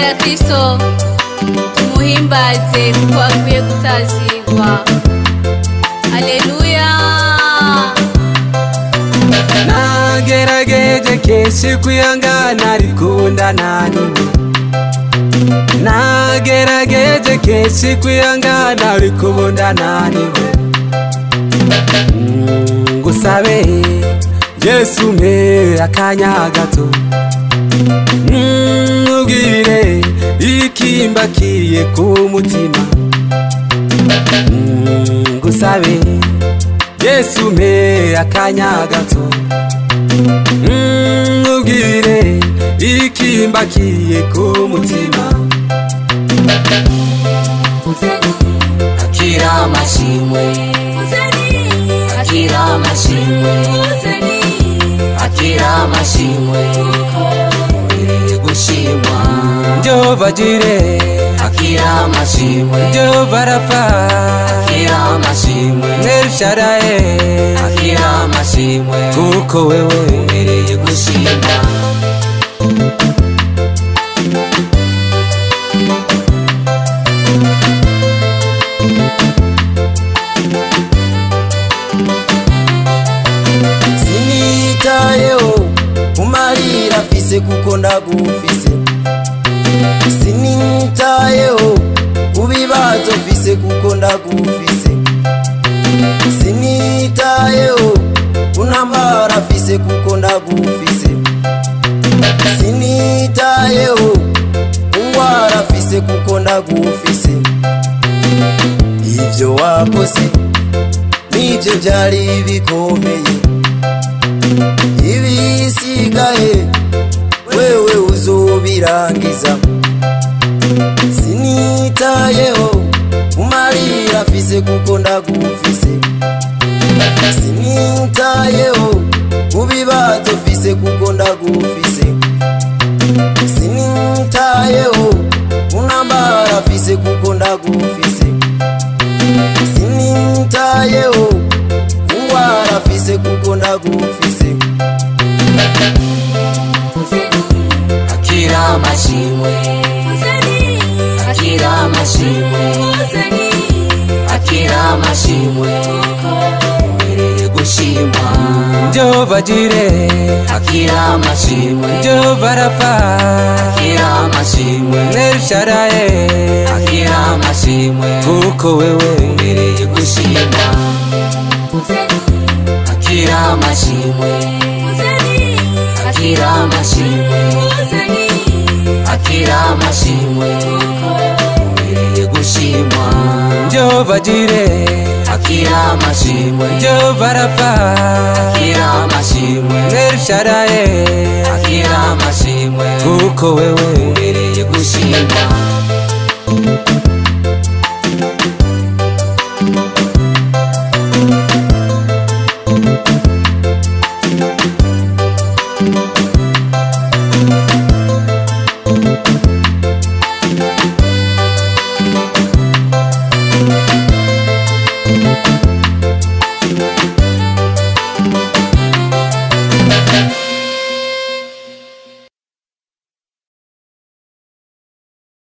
ya Kristo tumuhimbaze kuko akwiye gutazirwa. Haleluya. Nagerageje kenshi kwihangana ariko ndananiwe. Nagerageje kenshi kwihangana ariko ndananiwe. Ngusabe Yesu mpe akanya gato, ntugire ikimbakiye ku mutima. Ngusabe Yesu mpe akanya gato, ntugire ikimbakiye ku mutima. Akira amashimwe, akira amashimwe, akira amashimwe, iri gushimwa. Jehova Jire, akira amashimwe, Jehova Rafa, akira amashimwe, El Shaddai, akira amashimwe, kuko wewe iri gushimwa. Sinitayeho umarira fise kuko ndagufise. Sinitayeho ubibazo fise kuko ndagufise. Sinitayeho unambara fise kuko ndagufise. Sinitayeho ungwara fise kuko ndagufise. Ivyo wakoze nivyo vyari bikomeye, ibisigaye wewe uzobirangiza. Sinitayeho umarira fise kuko ndagufise. Sinitayeho ubibazo fise kuko ndagufise. Sinitayeho unambara fise kuko ndagufise. Sinitayeho ungwara fise kuko ndagufise. Akira amashimwe, akira amashimwe, akira amashimwe, iri gushimwa. Jehova Jire, akira amashimwe, Jehova Rafa, akira amashimwe, El Shaddai, akira amashimwe, kuko wewe iri gushimwa. Akira amashimwe, akira amashimwe, akira amashimwe, iri gushimwa. Jehova Jire, akira amashimwe, Jehova Rafa, akira amashimwe, El Shaddai, akira amashimwe, kuko wewe